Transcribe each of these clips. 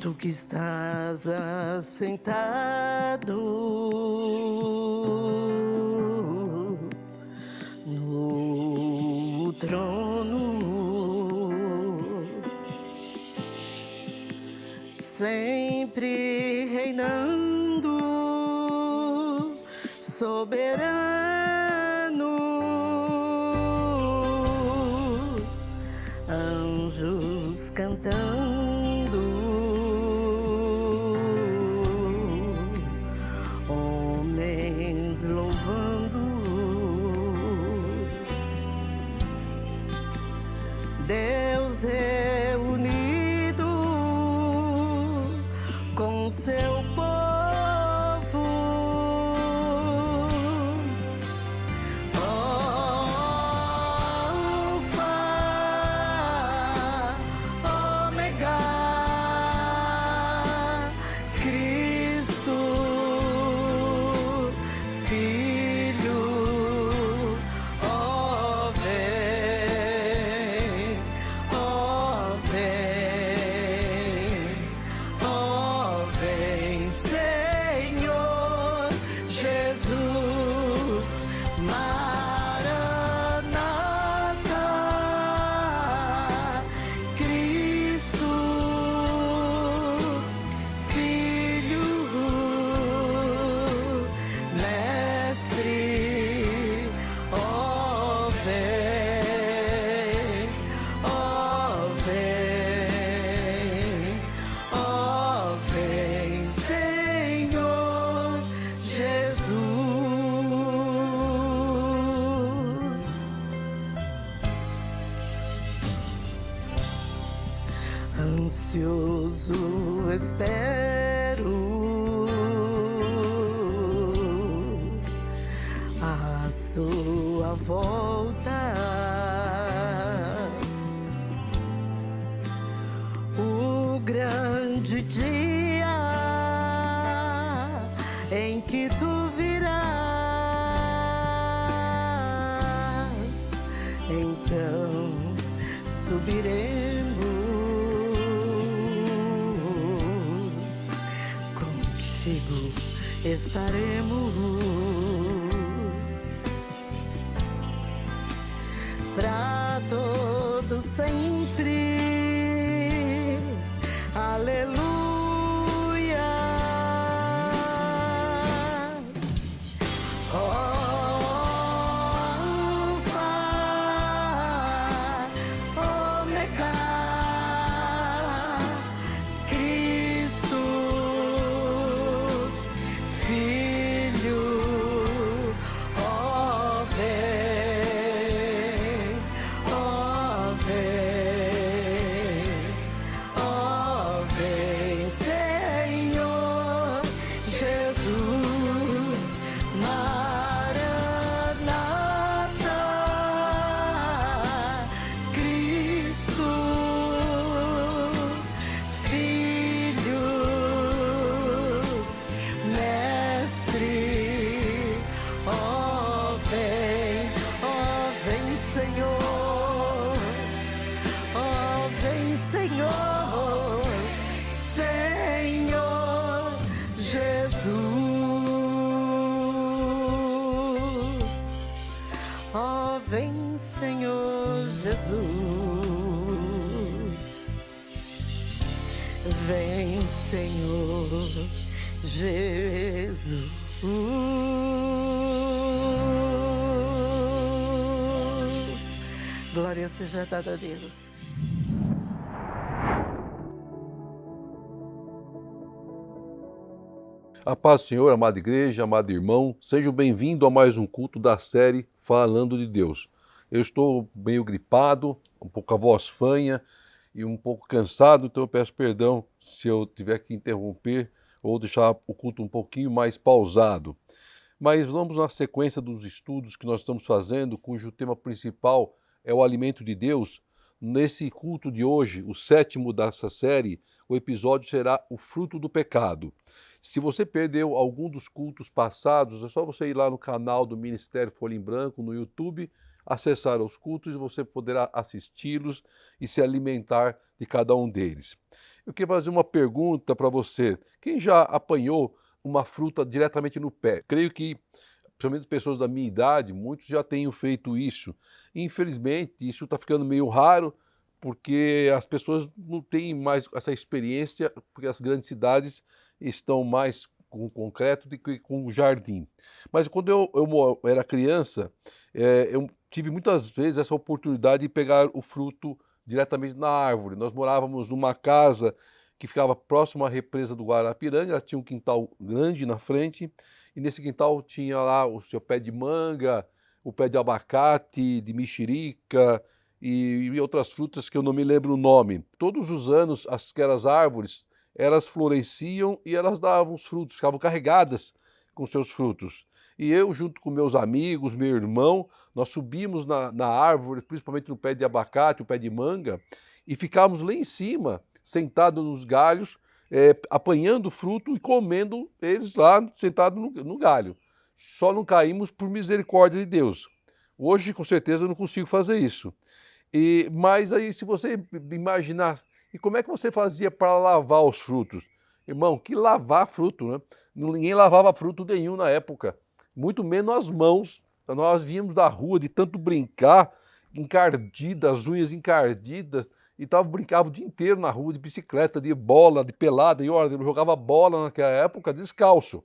Tu que estás assentado no trono, sempre reinando, soberano, anjos cantando, homens louvando, Deus reunido com seu povo, Alfa, Ômega, Cristo, Filho, ó vem, ó vem, ó vem, Senhor Jesus, Maranata, Cristo, Filho, Mestre, ó vem, ó vem, ó vem, Senhor Jesus. Ansioso espero a sua volta, o grande dia em que tu virás, então subiremos, contigo estaremos para todo sempre. Aleluia. Alfa, Ômega, Cristo, Filho, ó vem, ó vem, ó vem, Senhor Jesus, Maranata, Cristo, Filho, Mestre, ó vem, Senhor, ó vem, Senhor, Senhor Jesus, ó vem, Senhor Jesus, vem, Senhor Jesus. Glória seja dada a Deus. A paz do Senhor, amada igreja, amado irmão, sejam bem-vindos a mais um culto da série Falando de Deus. Eu estou meio gripado, um pouco a voz fanha e um pouco cansado, então eu peço perdão se eu tiver que interromper ou deixar o culto um pouquinho mais pausado. Mas vamos na sequência dos estudos que nós estamos fazendo, cujo tema principal é o alimento de Deus. Nesse culto de hoje, o 7º dessa série, o episódio será o fruto do pecado. Se você perdeu algum dos cultos passados, é só você ir lá no canal do Ministério Folha em Branco, no YouTube, acessar os cultos e você poderá assisti-los e se alimentar de cada um deles. Eu queria fazer uma pergunta para você. Quem já apanhou uma fruta diretamente no pé? Creio que, principalmente pessoas da minha idade, muitos já tenham feito isso. Infelizmente, isso está ficando meio raro, porque as pessoas não têm mais essa experiência, porque as grandes cidades estão mais com concreto do que com jardim. Mas quando eu era criança, eu tive muitas vezes essa oportunidade de pegar o fruto diretamente na árvore. Nós morávamos numa casa que ficava próximo à represa do Guarapiranga, ela tinha um quintal grande na frente, e nesse quintal tinha lá o seu pé de manga, o pé de abacate, de mexerica e outras frutas que eu não me lembro o nome. Todos os anos, aquelas árvores, elas floresciam e elas davam os frutos, ficavam carregadas com seus frutos. E eu, junto com meus amigos, meu irmão, nós subimos na árvore, principalmente no pé de abacate, o pé de manga, e ficávamos lá em cima, sentados nos galhos, apanhando fruto e comendo eles lá, sentados no galho. Só não caímos por misericórdia de Deus. Hoje, com certeza, eu não consigo fazer isso. Mas aí, se você imaginar, e como é que você fazia para lavar os frutos? Irmão, que lavar fruto, né? Ninguém lavava fruto nenhum na época, muito menos as mãos. Nós vínhamos da rua de tanto brincar, encardidas, as unhas encardidas, e brincava o dia inteiro na rua de bicicleta, de bola, de pelada, e olha, eu jogava bola naquela época descalço.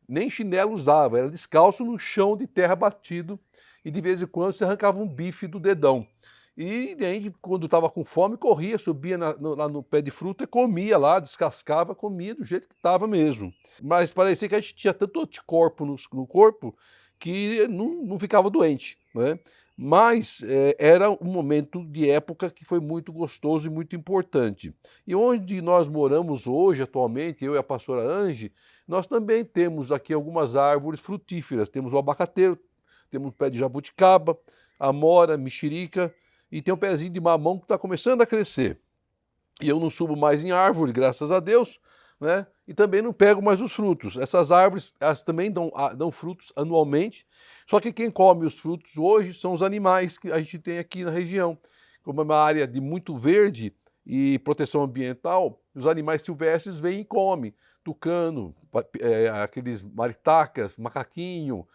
Nem chinelo usava, era descalço no chão de terra batido, e de vez em quando você arrancava um bife do dedão. E aí, quando estava com fome, corria, subia lá no pé de fruta e comia lá, descascava, comia do jeito que estava mesmo. Mas parecia que a gente tinha tanto anticorpo no corpo que não ficava doente, né? Mas era um momento de época que foi muito gostoso e muito importante. E onde nós moramos hoje, atualmente, eu e a pastora Ange, nós também temos aqui algumas árvores frutíferas. Temos o abacateiro, temos o pé de jabuticaba, amora, mexerica, e tem um pezinho de mamão que está começando a crescer. E eu não subo mais em árvore, graças a Deus, né? E também não pego mais os frutos. Essas árvores, elas também dão frutos anualmente, só que quem come os frutos hoje são os animais que a gente tem aqui na região. Como é uma área de muito verde e proteção ambiental, os animais silvestres vêm e comem. Tucano, aqueles maritacas, macaquinho,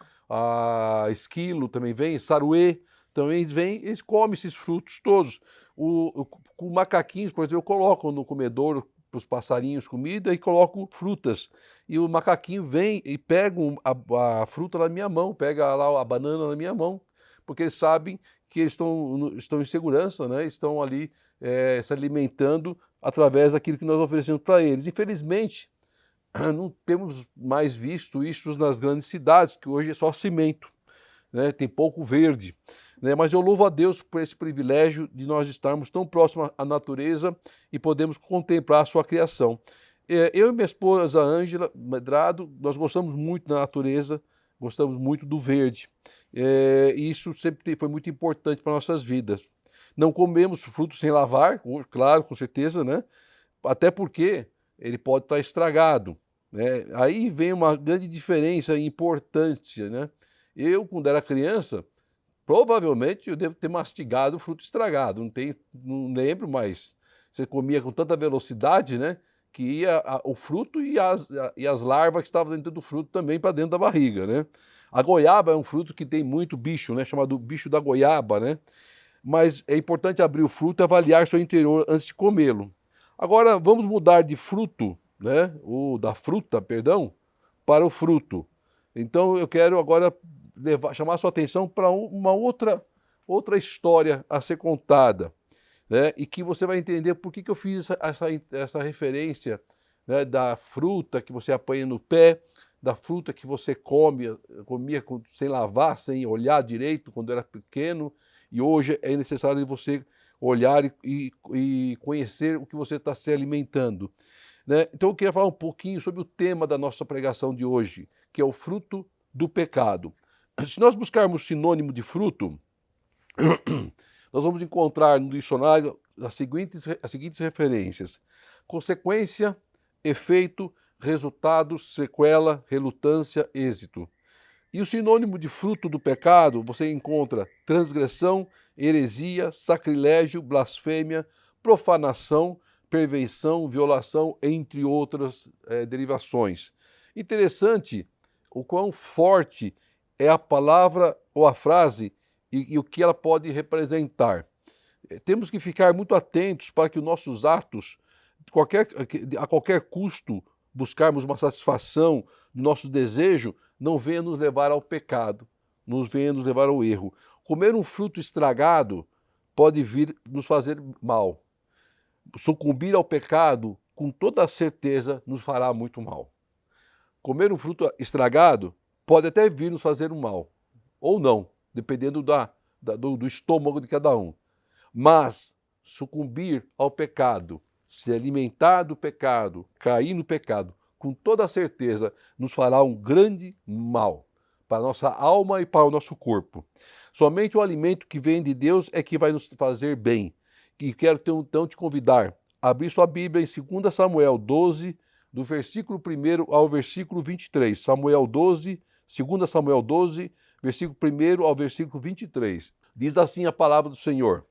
esquilo também vem, saruê. Então eles vêm, eles comem esses frutos todos. Com macaquinhos, por exemplo, eu coloco no comedouro para os passarinhos comida e coloco frutas. E o macaquinho vem e pega a fruta na minha mão, pega lá a banana na minha mão, porque eles sabem que eles estão em segurança, né? Estão ali se alimentando através daquilo que nós oferecemos para eles. Infelizmente, não temos mais visto isso nas grandes cidades, que hoje é só cimento, né? Tem pouco verde. Né? Mas eu louvo a Deus por esse privilégio de nós estarmos tão próximos à natureza e podemos contemplar a sua criação. Eu e minha esposa Ângela Medrado, nós gostamos muito da natureza, gostamos muito do verde. E isso sempre foi muito importante para nossas vidas. Não comemos frutos sem lavar, claro, com certeza, né? Até porque ele pode estar estragado, né? Aí vem uma grande diferença e importância, né? Eu, quando era criança, provavelmente eu devo ter mastigado o fruto estragado, não lembro, mas você comia com tanta velocidade, né, que ia o fruto e as larvas que estavam dentro do fruto também para dentro da barriga, né. A goiaba é um fruto que tem muito bicho, né, chamado bicho da goiaba, né, mas é importante abrir o fruto e avaliar seu interior antes de comê-lo. Agora vamos mudar de fruto, né, ou da fruta, perdão, para o fruto. Então eu quero agora chamar sua atenção para uma outra história a ser contada, né? E que você vai entender por que eu fiz essa referência, né, da fruta que você apanha no pé, da fruta que você comia sem lavar, sem olhar direito quando era pequeno, e hoje é necessário você olhar e conhecer o que você está se alimentando. Né? Então eu queria falar um pouquinho sobre o tema da nossa pregação de hoje, que é o fruto do pecado. Se nós buscarmos sinônimo de fruto, nós vamos encontrar no dicionário as seguintes referências: consequência, efeito, resultado, sequela, relutância, êxito. E o sinônimo de fruto do pecado, você encontra transgressão, heresia, sacrilégio, blasfêmia, profanação, perversão, violação, entre outras derivações. Interessante o quão forte é a palavra ou a frase e o que ela pode representar. Temos que ficar muito atentos para que os nossos atos, a qualquer custo, buscarmos uma satisfação do nosso desejo, não venha nos levar ao pecado, não venha nos levar ao erro. Comer um fruto estragado pode vir nos fazer mal. Sucumbir ao pecado, com toda certeza, nos fará muito mal. Comer um fruto estragado pode até vir nos fazer um mal, ou não, dependendo do estômago de cada um. Mas sucumbir ao pecado, se alimentar do pecado, cair no pecado, com toda certeza, nos fará um grande mal para a nossa alma e para o nosso corpo. Somente o alimento que vem de Deus é que vai nos fazer bem. E quero então te convidar a abrir sua Bíblia em 2 Samuel 12, do versículo 1 ao versículo 23. Samuel 12, 2 Samuel 12, versículo 1 ao versículo 23. Diz assim a palavra do Senhor.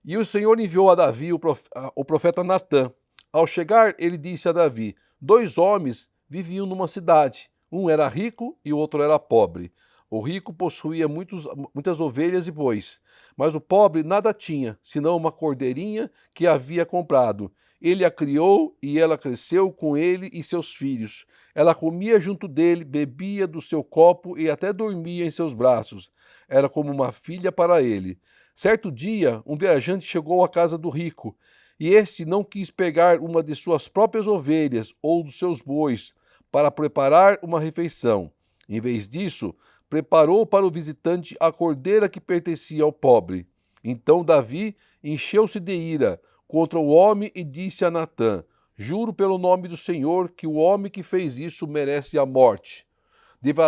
E o Senhor enviou a Davi o profeta Natã. Ao chegar, ele disse a Davi: 2 homens viviam numa cidade. Um era rico e o outro era pobre. O rico possuía muitas ovelhas e bois, mas o pobre nada tinha, senão uma cordeirinha que havia comprado. Ele a criou e ela cresceu com ele e seus filhos. Ela comia junto dele, bebia do seu copo e até dormia em seus braços. Era como uma filha para ele. Certo dia, um viajante chegou à casa do rico, e este não quis pegar uma de suas próprias ovelhas ou dos seus bois para preparar uma refeição. Em vez disso, preparou para o visitante a cordeira que pertencia ao pobre. Então Davi encheu-se de ira contra o homem e disse a Natã: juro pelo nome do Senhor que o homem que fez isso merece a morte.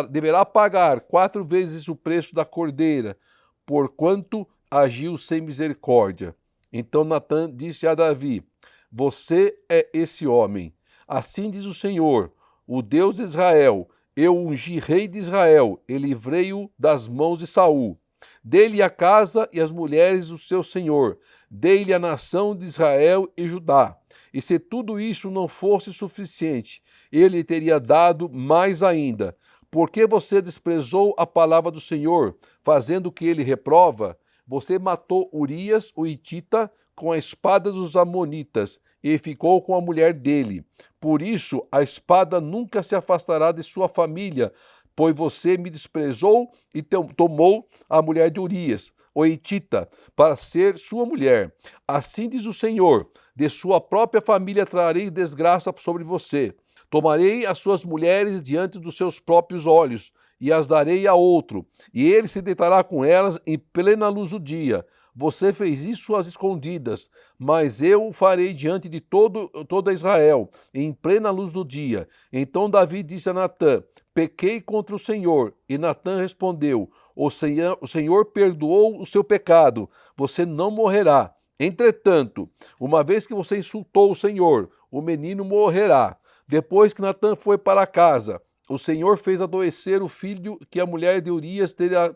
Deverá pagar 4 vezes o preço da cordeira, porquanto agiu sem misericórdia. Então Natã disse a Davi: você é esse homem. Assim diz o Senhor, o Deus de Israel: eu ungi rei de Israel e livrei-o das mãos de Saul. Dei-lhe a casa e as mulheres do seu senhor. Dei-lhe a nação de Israel e Judá. E se tudo isso não fosse suficiente, ele teria dado mais ainda. Porque você desprezou a palavra do Senhor, fazendo o que ele reprova? Você matou Urias, o hitita, com a espada dos amonitas, e ficou com a mulher dele. Por isso, a espada nunca se afastará de sua família, pois você me desprezou e tomou a mulher de Urias, o hitita, para ser sua mulher. Assim diz o Senhor: de sua própria família trarei desgraça sobre você. Tomarei as suas mulheres diante dos seus próprios olhos, e as darei a outro, e ele se deitará com elas em plena luz do dia. Você fez isso às escondidas, mas eu o farei diante de toda Israel, em plena luz do dia. Então Davi disse a Natã: pequei contra o Senhor. E Natã respondeu: o Senhor perdoou o seu pecado, você não morrerá. Entretanto, uma vez que você insultou o Senhor, o menino morrerá. Depois que Natã foi para casa, o Senhor fez adoecer o filho que a mulher de Urias terá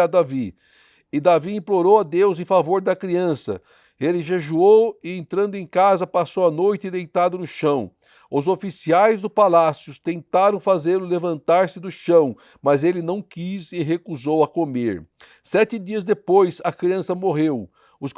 a Davi. E Davi implorou a Deus em favor da criança. Ele jejuou e, entrando em casa, passou a noite deitado no chão. Os oficiais do palácio tentaram fazê-lo levantar-se do chão, mas ele não quis e recusou a comer. 7 dias depois, a criança morreu. Os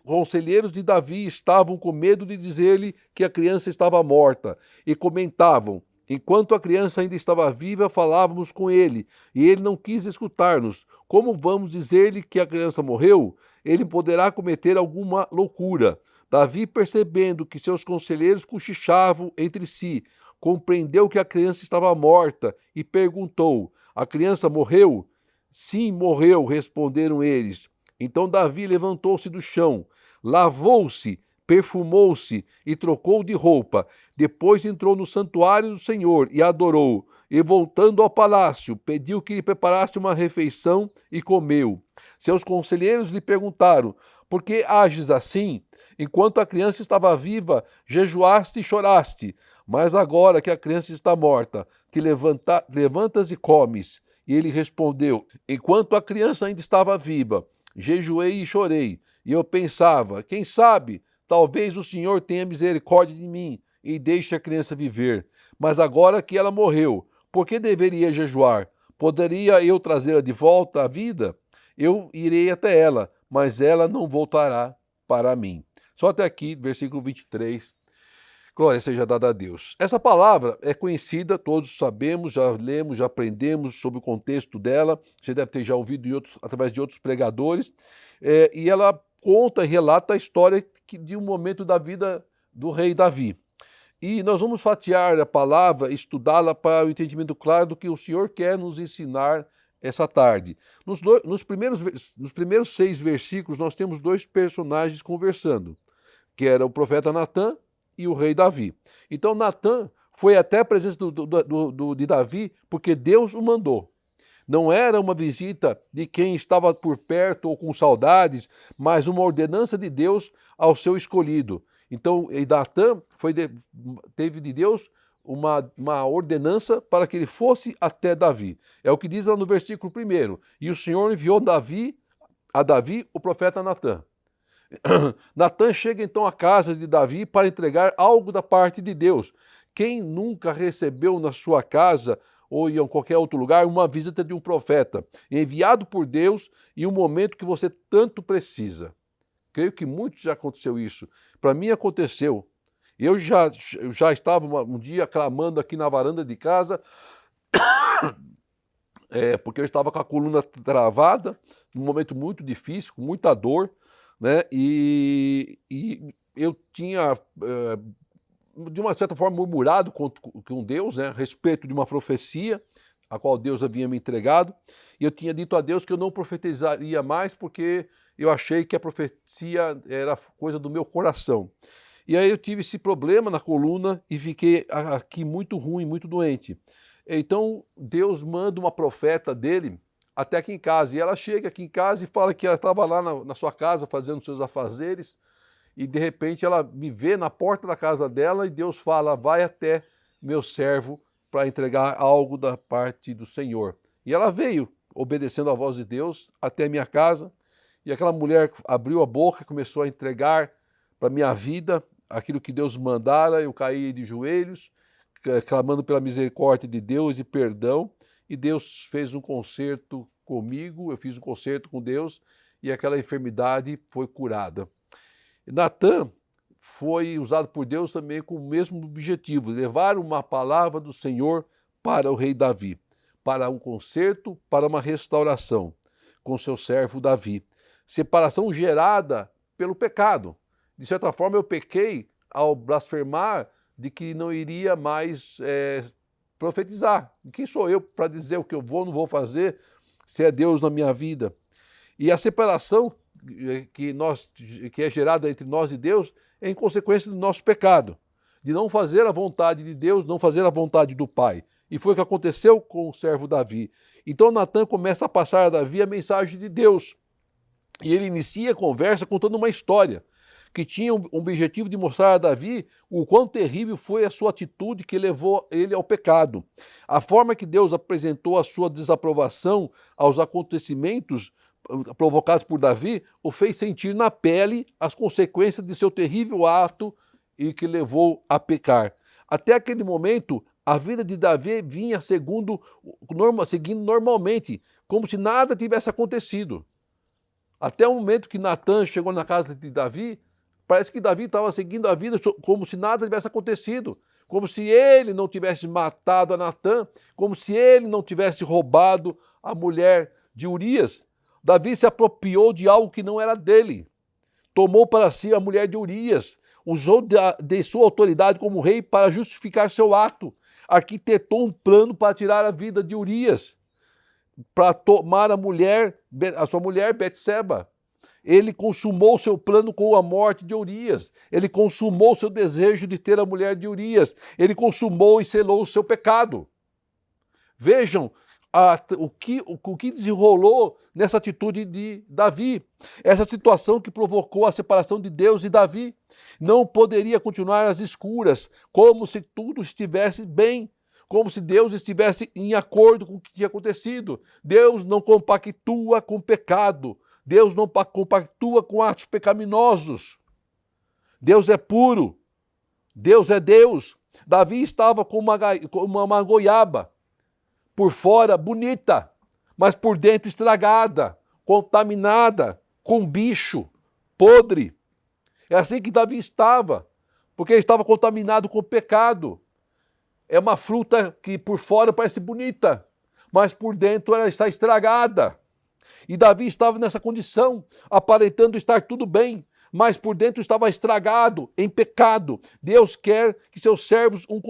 conselheiros de Davi estavam com medo de dizer-lhe que a criança estava morta e comentavam: enquanto a criança ainda estava viva, falávamos com ele, e ele não quis escutar-nos. Como vamos dizer-lhe que a criança morreu? Ele poderá cometer alguma loucura. Davi, percebendo que seus conselheiros cochichavam entre si, compreendeu que a criança estava morta e perguntou: a criança morreu? Sim, morreu, responderam eles. Então Davi levantou-se do chão, lavou-se, perfumou-se e trocou de roupa. Depois entrou no santuário do Senhor e adorou. E voltando ao palácio, pediu que lhe preparasse uma refeição e comeu. Seus conselheiros lhe perguntaram: por que ages assim? Enquanto a criança estava viva, jejuaste e choraste. Mas agora que a criança está morta, te levantas e comes. E ele respondeu: enquanto a criança ainda estava viva, jejuei e chorei. E eu pensava: quem sabe Talvez o Senhor tenha misericórdia de mim e deixe a criança viver. Mas agora que ela morreu, por que deveria jejuar? Poderia eu trazê-la de volta à vida? Eu irei até ela, mas ela não voltará para mim. Só até aqui, versículo 23. Glória seja dada a Deus. Essa palavra é conhecida, todos sabemos, já lemos, já aprendemos sobre o contexto dela. Você deve ter já ouvido através de outros pregadores. E ela conta e relata a história de um momento da vida do rei Davi. E nós vamos fatiar a palavra, estudá-la para o entendimento claro do que o Senhor quer nos ensinar essa tarde. Nos primeiros 6 versículos, nós temos 2 personagens conversando, que era o profeta Natã e o rei Davi. Então, Natã foi até a presença de Davi porque Deus o mandou. Não era uma visita de quem estava por perto ou com saudades, mas uma ordenança de Deus ao seu escolhido. Então, Natã teve de Deus uma ordenança para que ele fosse até Davi. É o que diz lá no versículo 1. E o Senhor enviou a Davi o profeta Natã. Natã chega então à casa de Davi para entregar algo da parte de Deus. Quem nunca recebeu na sua casa ou em qualquer outro lugar uma visita de um profeta, enviado por Deus em um momento que você tanto precisa? Creio que muito já aconteceu isso. Para mim aconteceu. Eu já estava um dia clamando aqui na varanda de casa, porque eu estava com a coluna travada, num momento muito difícil, com muita dor, né? E eu tinha, de uma certa forma, murmurado com Deus, né? A respeito de uma profecia, a qual Deus havia me entregado, e eu tinha dito a Deus que eu não profetizaria mais, porque eu achei que a profecia era coisa do meu coração. E aí eu tive esse problema na coluna e fiquei aqui muito ruim, muito doente. Então Deus manda uma profeta dele até aqui em casa. E ela chega aqui em casa e fala que ela estava lá na sua casa fazendo seus afazeres. E de repente ela me vê na porta da casa dela e Deus fala: vai até meu servo para entregar algo da parte do Senhor. E ela veio, obedecendo à voz de Deus, até a minha casa. E aquela mulher abriu a boca e começou a entregar para a minha vida aquilo que Deus mandara. Eu caí de joelhos, clamando pela misericórdia de Deus e perdão. E Deus fez um concerto comigo, eu fiz um concerto com Deus e aquela enfermidade foi curada. Natã foi usado por Deus também com o mesmo objetivo, levar uma palavra do Senhor para o rei Davi, para um concerto, para uma restauração com seu servo Davi. Separação gerada pelo pecado. De certa forma, eu pequei ao blasfemar de que não iria mais profetizar. Quem sou eu para dizer o que eu vou ou não vou fazer, se é Deus na minha vida? E a separação que é gerada entre nós e Deus é em consequência do nosso pecado, de não fazer a vontade de Deus, não fazer a vontade do Pai. E foi o que aconteceu com o servo Davi. Então Natã começa a passar a Davi a mensagem de Deus. E ele inicia a conversa contando uma história que tinha um objetivo de mostrar a Davi o quão terrível foi a sua atitude que levou ele ao pecado. A forma que Deus apresentou a sua desaprovação aos acontecimentos provocados por Davi o fez sentir na pele as consequências de seu terrível ato e que levou a pecar. Até aquele momento, a vida de Davi vinha seguindo normalmente, como se nada tivesse acontecido. Até o momento que Natã chegou na casa de Davi, parece que Davi estava seguindo a vida como se nada tivesse acontecido, como se ele não tivesse matado a Natã, como se ele não tivesse roubado a mulher de Urias. Davi se apropriou de algo que não era dele, tomou para si a mulher de Urias, usou de sua autoridade como rei para justificar seu ato, arquitetou um plano para tirar a vida de Urias, para tomar a sua mulher Betseba. Ele consumou seu plano com a morte de Urias. Ele consumou seu desejo de ter a mulher de Urias. Ele consumou e selou o seu pecado. Vejam o que desenrolou nessa atitude de Davi. Essa situação que provocou a separação de Deus e Davi. Não poderia continuar às escuras, como se tudo estivesse bem, como se Deus estivesse em acordo com o que tinha acontecido. Deus não compactua com pecado. Deus não compactua com atos pecaminosos. Deus é puro. Deus é Deus. Davi estava com uma goiaba, por fora bonita, mas por dentro estragada, contaminada, com bicho, podre. É assim que Davi estava, porque ele estava contaminado com o pecado. É uma fruta que por fora parece bonita, mas por dentro ela está estragada. E Davi estava nessa condição, aparentando estar tudo bem, mas por dentro estava estragado, em pecado. Deus quer que de seus servos um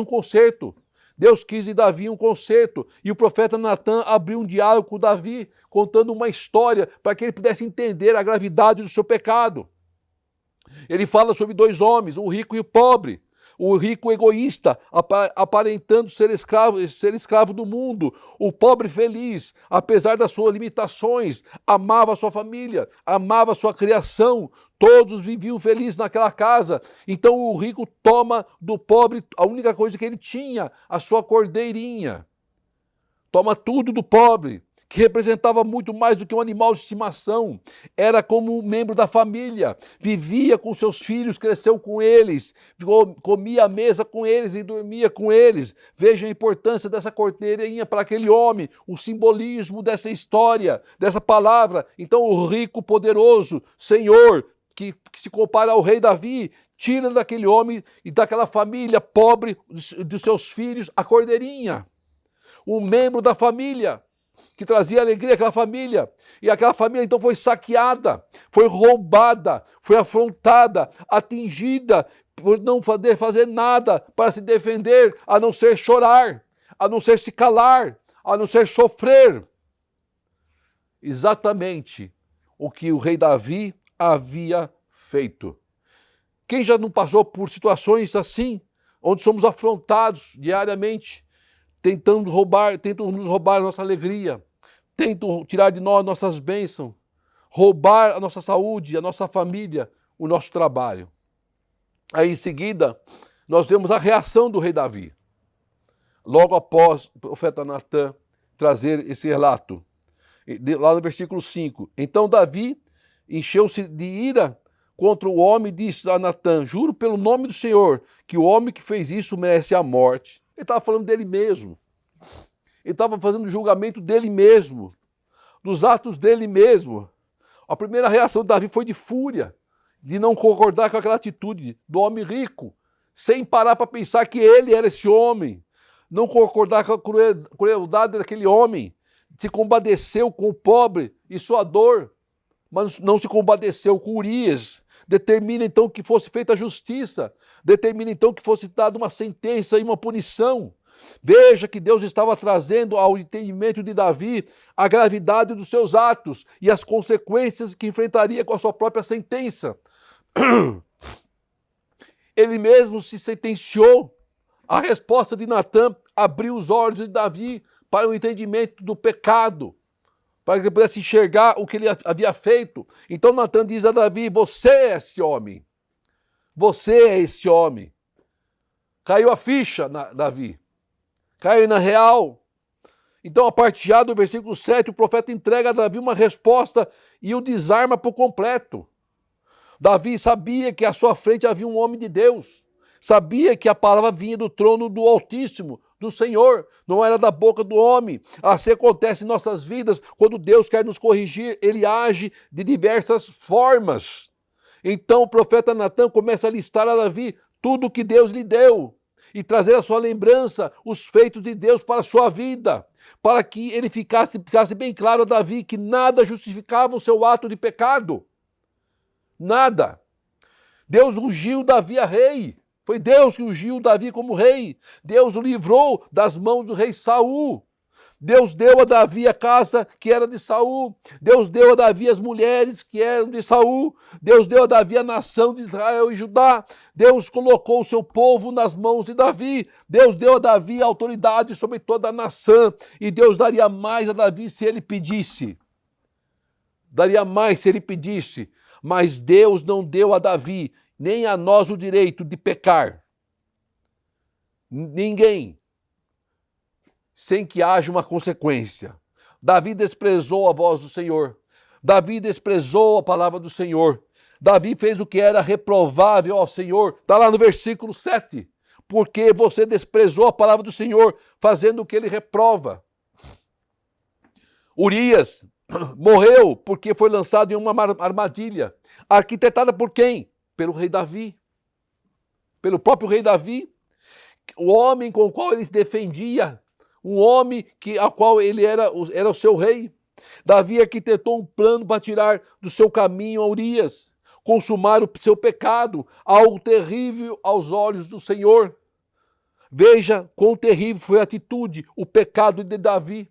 conserto. Deus quis de Davi um conserto. E o profeta Natan abriu um diálogo com Davi, contando uma história para que ele pudesse entender a gravidade do seu pecado. Ele fala sobre dois homens, o rico e o pobre. O rico egoísta, aparentando ser escravo do mundo. O pobre feliz, apesar das suas limitações, amava a sua família, amava a sua criação. Todos viviam felizes naquela casa. Então o rico toma do pobre a única coisa que ele tinha, a sua cordeirinha. Toma tudo do pobre, que representava muito mais do que um animal de estimação. Era como um membro da família, vivia com seus filhos, cresceu com eles, comia à mesa com eles e dormia com eles. Veja a importância dessa cordeirinha para aquele homem, o simbolismo dessa história, dessa palavra. Então o rico, poderoso, Senhor, que se compara ao rei Davi, tira daquele homem e daquela família pobre, dos seus filhos, a cordeirinha. Um membro da família, que trazia alegria àquela família. E aquela família então foi saqueada, foi roubada, foi afrontada, atingida, por não poder fazer nada para se defender, a não ser chorar, a não ser se calar, a não ser sofrer. Exatamente o que o rei Davi havia feito. Quem já não passou por situações assim, onde somos afrontados diariamente, tentam nos roubar a nossa alegria, tentam tirar de nós nossas bênçãos, roubar a nossa saúde, a nossa família, o nosso trabalho. Aí em seguida, nós vemos a reação do rei Davi. Logo após o profeta Natan trazer esse relato, lá no versículo 5. Então Davi encheu-se de ira contra o homem e disse a Natan: juro pelo nome do Senhor que o homem que fez isso merece a morte. Ele estava falando dele mesmo. Ele estava fazendo o julgamento dele mesmo, dos atos dele mesmo. A primeira reação de Davi foi de fúria, de não concordar com aquela atitude do homem rico, sem parar para pensar que ele era esse homem, não concordar com a crueldade daquele homem, se compadeceu com o pobre e sua dor, mas não se compadeceu com Urias. Determina então que fosse feita a justiça, determina então que fosse dada uma sentença e uma punição. Veja que Deus estava trazendo ao entendimento de Davi a gravidade dos seus atos e as consequências que enfrentaria com a sua própria sentença. Ele mesmo se sentenciou. A resposta de Natan abriu os olhos de Davi para o entendimento do pecado, para que ele pudesse enxergar o que ele havia feito. Então Natan diz a Davi: você é esse homem. Você é esse homem. Caiu a ficha, Davi. Caiu na real. Então, a partir já do versículo 7, o profeta entrega a Davi uma resposta e o desarma por completo. Davi sabia que à sua frente havia um homem de Deus. Sabia que a palavra vinha do trono do Altíssimo, do Senhor, não era da boca do homem. Assim acontece em nossas vidas, quando Deus quer nos corrigir, ele age de diversas formas. Então o profeta Natan começa a listar a Davi tudo o que Deus lhe deu e trazer à sua lembrança os feitos de Deus para a sua vida, para que ele ficasse bem claro a Davi que nada justificava o seu ato de pecado. Nada. Deus ungiu Davi a rei. Foi Deus que ungiu Davi como rei. Deus o livrou das mãos do rei Saul. Deus deu a Davi a casa que era de Saul. Deus deu a Davi as mulheres que eram de Saul. Deus deu a Davi a nação de Israel e Judá. Deus colocou o seu povo nas mãos de Davi. Deus deu a Davi a autoridade sobre toda a nação. E Deus daria mais a Davi se ele pedisse. Daria mais se ele pedisse. Mas Deus não deu a Davi, nem a nós, o direito de pecar. Ninguém. Sem que haja uma consequência. Davi desprezou a voz do Senhor. Davi desprezou a palavra do Senhor. Davi fez o que era reprovável ao Senhor. Está lá no versículo 7. Porque você desprezou a palavra do Senhor, fazendo o que ele reprova. Urias morreu porque foi lançado em uma armadilha. Arquitetada por quem? Pelo rei Davi. Pelo próprio rei Davi. O homem com o qual ele se defendia. Um homem ao qual ele era o seu rei. Davi arquitetou um plano para tirar do seu caminho a Urias, consumar o seu pecado, algo terrível aos olhos do Senhor. Veja quão terrível foi a atitude, o pecado de Davi.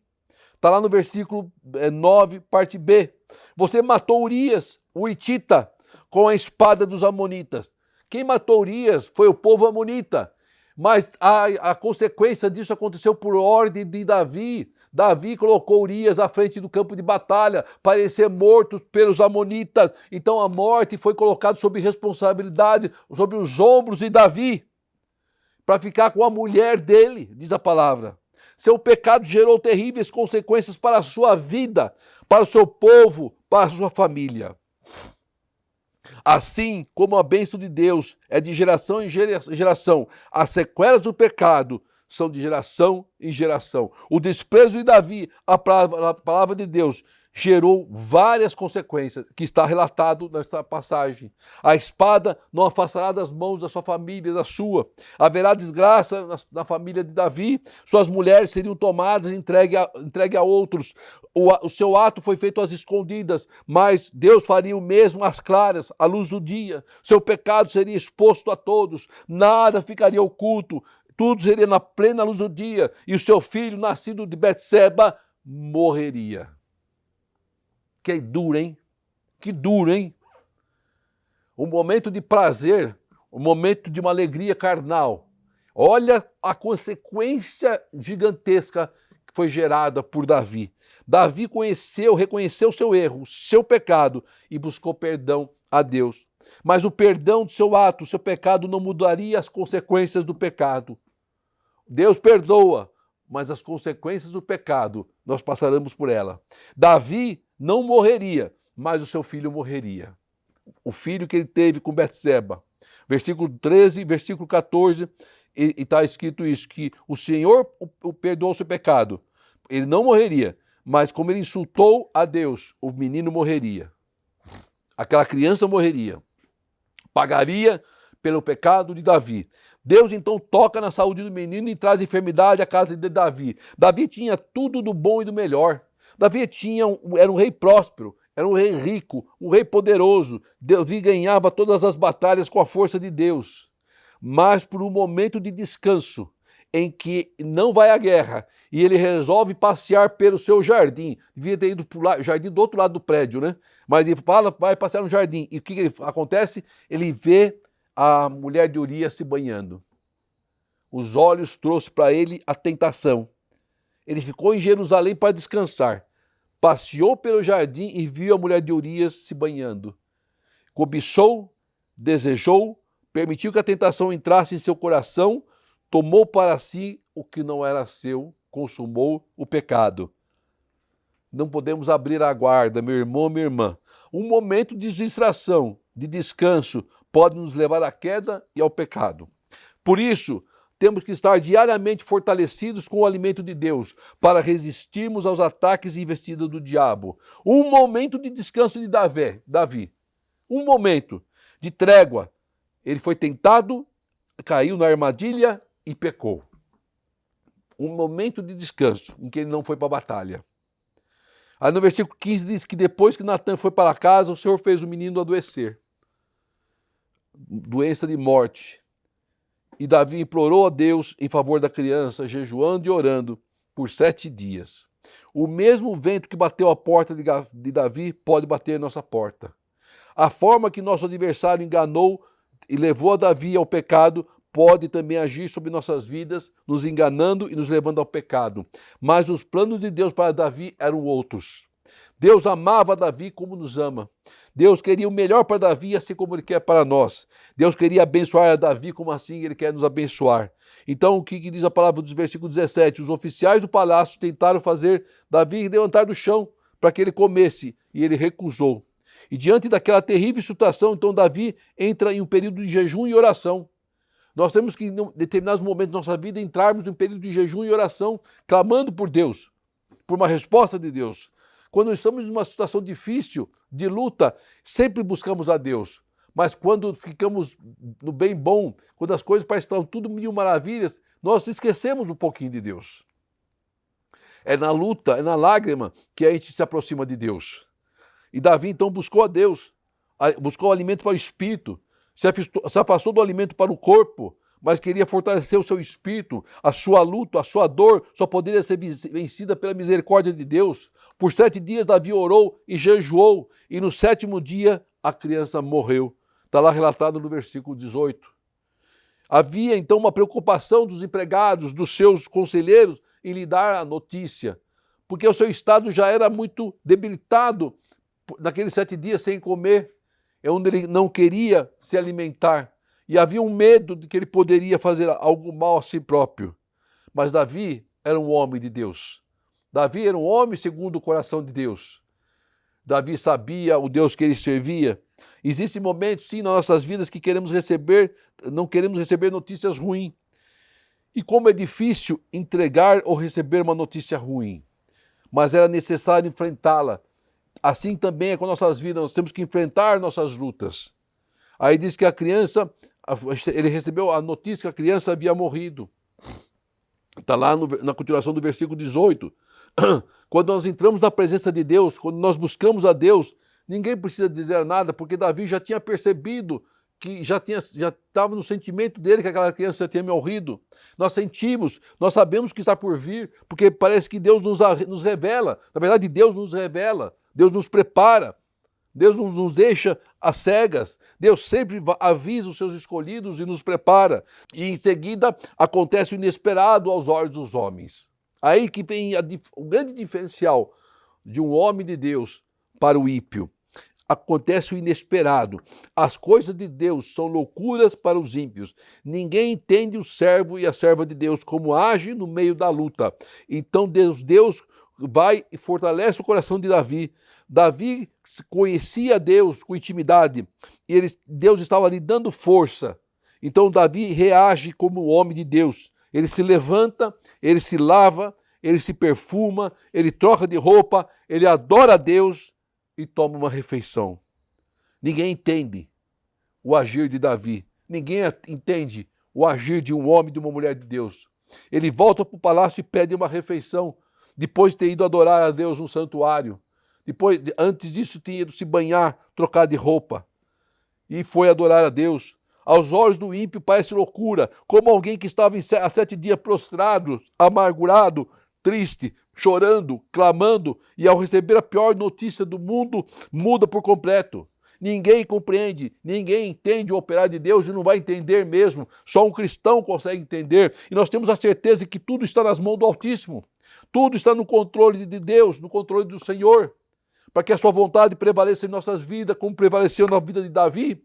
Está lá no versículo 9, parte B. Você matou Urias, o hitita, com a espada dos amonitas. Quem matou Urias foi o povo amonita. Mas a consequência disso aconteceu por ordem de Davi. Davi colocou Urias à frente do campo de batalha para ele ser morto pelos amonitas. Então a morte foi colocada sob responsabilidade, sobre os ombros de Davi, para ficar com a mulher dele, diz a palavra. Seu pecado gerou terríveis consequências para a sua vida, para o seu povo, para a sua família. Assim como a bênção de Deus é de geração em geração, as sequelas do pecado são de geração em geração. O desprezo de Davi à palavra de Deus gerou várias consequências, que está relatado nessa passagem. A espada não afastará das mãos da sua família, da sua. Haverá desgraça na família de Davi, suas mulheres seriam tomadas e entregue a outros. O seu ato foi feito às escondidas, mas Deus faria o mesmo às claras, à luz do dia. Seu pecado seria exposto a todos, nada ficaria oculto, tudo seria na plena luz do dia, e o seu filho, nascido de Betseba, morreria. Que duro, hein? Que duro, hein? Um momento de prazer, um momento de uma alegria carnal. Olha a consequência gigantesca que foi gerada por Davi. Davi reconheceu seu erro, seu pecado e buscou perdão a Deus. Mas o perdão do seu ato, o seu pecado não mudaria as consequências do pecado. Deus perdoa, mas as consequências do pecado, nós passaremos por ela. Davi não morreria, mas o seu filho morreria. O filho que ele teve com Betseba. Versículo 13, versículo 14, e está escrito isso, que o Senhor perdoou o seu pecado. Ele não morreria, mas como ele insultou a Deus, o menino morreria. Aquela criança morreria. Pagaria pelo pecado de Davi. Deus então toca na saúde do menino e traz enfermidade à casa de Davi. Davi tinha tudo do bom e do melhor. Davi era um rei próspero, era um rei rico, um rei poderoso. Davi ganhava todas as batalhas com a força de Deus. Mas por um momento de descanso, em que não vai à guerra, e ele resolve passear pelo seu jardim. Devia ter ido para o jardim do outro lado do prédio, né? Mas ele fala, vai passear no jardim. E o que acontece? Ele vê a mulher de Urias se banhando. Os olhos trouxe para ele a tentação. Ele ficou em Jerusalém para descansar. Passeou pelo jardim e viu a mulher de Urias se banhando. Cobiçou, desejou, permitiu que a tentação entrasse em seu coração, tomou para si o que não era seu, consumou o pecado. Não podemos abrir a guarda, meu irmão, minha irmã. Um momento de distração, de descanso, pode nos levar à queda e ao pecado. Por isso, temos que estar diariamente fortalecidos com o alimento de Deus para resistirmos aos ataques e investidas do diabo. Um momento de descanso de Davi. Um momento de trégua. Ele foi tentado, caiu na armadilha e pecou. Um momento de descanso em que ele não foi para a batalha. Aí no versículo 15 diz que depois que Natan foi para casa, o Senhor fez o menino adoecer. Doença de morte. E Davi implorou a Deus em favor da criança, jejuando e orando por 7 dias. O mesmo vento que bateu a porta de Davi pode bater nossa porta. A forma que nosso adversário enganou e levou a Davi ao pecado pode também agir sobre nossas vidas, nos enganando e nos levando ao pecado. Mas os planos de Deus para Davi eram outros. Deus amava Davi como nos ama. Deus queria o melhor para Davi, assim como Ele quer para nós. Deus queria abençoar a Davi, como assim Ele quer nos abençoar. Então, o que diz a palavra do versículo 17? Os oficiais do palácio tentaram fazer Davi levantar do chão para que ele comesse, e ele recusou. E diante daquela terrível situação, então Davi entra em um período de jejum e oração. Nós temos que, em determinados momentos da nossa vida, entrarmos em um período de jejum e oração, clamando por Deus, por uma resposta de Deus. Quando estamos em uma situação difícil, de luta, sempre buscamos a Deus. Mas quando ficamos no bem bom, quando as coisas parecem estar tudo mil maravilhas, nós esquecemos um pouquinho de Deus. É na luta, é na lágrima que a gente se aproxima de Deus. E Davi então buscou a Deus, buscou o alimento para o espírito, se afastou do alimento para o corpo, mas queria fortalecer o seu espírito. A sua luta, a sua dor só poderia ser vencida pela misericórdia de Deus. Por 7 dias Davi orou e jejuou, e no 7º dia a criança morreu. Está lá relatado no versículo 18. Havia então uma preocupação dos empregados, dos seus conselheiros, em lhe dar a notícia, porque o seu estado já era muito debilitado naqueles 7 dias sem comer, é onde ele não queria se alimentar, e havia um medo de que ele poderia fazer algo mal a si próprio. Mas Davi era um homem de Deus. Davi era um homem segundo o coração de Deus. Davi sabia o Deus que ele servia. Existem momentos, sim, nas nossas vidas que não queremos receber notícias ruins. E como é difícil entregar ou receber uma notícia ruim, mas era necessário enfrentá-la. Assim também é com nossas vidas, nós temos que enfrentar nossas lutas. Aí diz que a criança, ele recebeu a notícia que a criança havia morrido. Está lá na continuação do versículo 18. Quando nós entramos na presença de Deus, quando nós buscamos a Deus, ninguém precisa dizer nada, porque Davi já tinha percebido que já estava no sentimento dele que aquela criança já tinha morrido. Nós sentimos, nós sabemos que está por vir, porque parece que Deus nos revela. Na verdade, Deus nos revela, Deus nos prepara, Deus não nos deixa às cegas. Deus sempre avisa os seus escolhidos e nos prepara. E em seguida acontece o inesperado aos olhos dos homens. Aí que vem o grande diferencial de um homem de Deus para o ímpio. Acontece o inesperado. As coisas de Deus são loucuras para os ímpios. Ninguém entende o servo e a serva de Deus como age no meio da luta. Então Deus vai e fortalece o coração de Davi. Davi conhecia Deus com intimidade e Deus estava lhe dando força. Então Davi reage como um homem de Deus. Ele se levanta, ele se lava, ele se perfuma, ele troca de roupa, ele adora a Deus e toma uma refeição. Ninguém entende o agir de Davi. Ninguém entende o agir de um homem e de uma mulher de Deus. Ele volta para o palácio e pede uma refeição, depois de ter ido adorar a Deus no santuário. Antes disso, tinha ido se banhar, trocar de roupa. E foi adorar a Deus. Aos olhos do ímpio parece loucura, como alguém que estava há 7 dias prostrado, amargurado, triste, chorando, clamando, e ao receber a pior notícia do mundo, muda por completo. Ninguém compreende, ninguém entende o operar de Deus e não vai entender mesmo. Só um cristão consegue entender. E nós temos a certeza que tudo está nas mãos do Altíssimo. Tudo está no controle de Deus, no controle do Senhor. Para que a sua vontade prevaleça em nossas vidas, como prevaleceu na vida de Davi.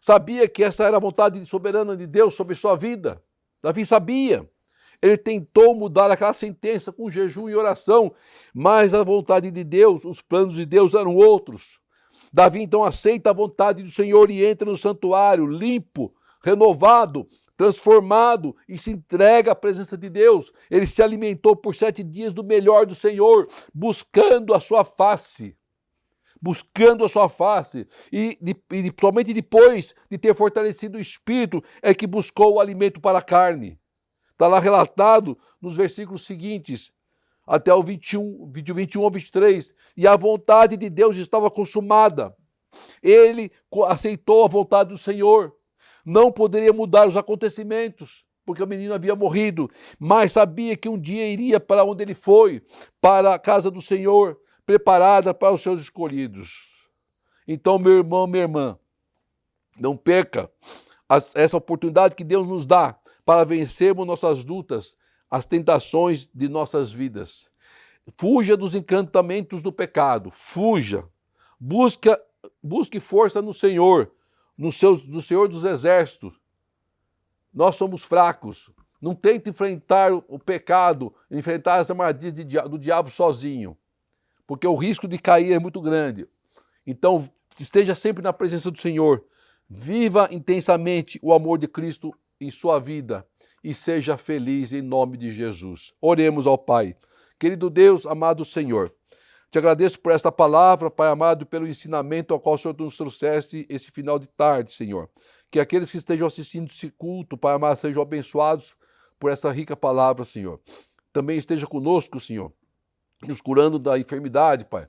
Sabia que essa era a vontade soberana de Deus sobre sua vida. Davi sabia. Ele tentou mudar aquela sentença com jejum e oração, mas a vontade de Deus, os planos de Deus eram outros. Davi então aceita a vontade do Senhor e entra no santuário, limpo, renovado, transformado e se entrega à presença de Deus. Ele se alimentou por 7 dias do melhor do Senhor, buscando a sua face. E somente depois de ter fortalecido o espírito é que buscou o alimento para a carne. Está lá relatado nos versículos seguintes, até o 21 ao 23. E a vontade de Deus estava consumada. Ele aceitou a vontade do Senhor. Não poderia mudar os acontecimentos, porque o menino havia morrido. Mas sabia que um dia iria para onde ele foi, para a casa do Senhor, preparada para os seus escolhidos. Então, meu irmão, minha irmã, não perca essa oportunidade que Deus nos dá para vencermos nossas lutas, as tentações de nossas vidas. Fuja dos encantamentos do pecado, fuja. Busque força no Senhor, no Senhor dos Exércitos. Nós somos fracos. Não tente enfrentar o pecado, enfrentar as armadilhas do diabo sozinho. porque o risco de cair é muito grande. Então, esteja sempre na presença do Senhor. Viva intensamente o amor de Cristo em sua vida e seja feliz em nome de Jesus. Oremos ao Pai. Querido Deus, amado Senhor, te agradeço por esta palavra, Pai amado, pelo ensinamento ao qual o Senhor nos trouxeste esse final de tarde, Senhor. Que aqueles que estejam assistindo esse culto, Pai amado, sejam abençoados por essa rica palavra, Senhor. Também esteja conosco, Senhor, nos curando da enfermidade, Pai,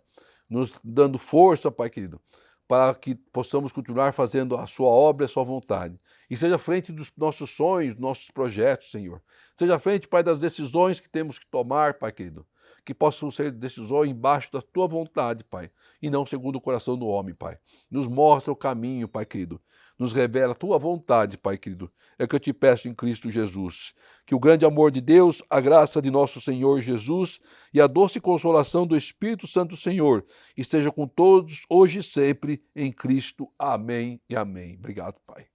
nos dando força, Pai querido, para que possamos continuar fazendo a sua obra e a sua vontade. E seja à frente dos nossos sonhos, nossos projetos, Senhor. Seja à frente, Pai, das decisões que temos que tomar, Pai querido. Que possam ser decisões embaixo da tua vontade, Pai, e não segundo o coração do homem, Pai. Nos mostra o caminho, Pai querido. Nos revela a tua vontade, Pai querido. É o que eu te peço em Cristo Jesus. Que o grande amor de Deus, a graça de nosso Senhor Jesus e a doce consolação do Espírito Santo Senhor esteja com todos, hoje e sempre, em Cristo. Amém e amém. Obrigado, Pai.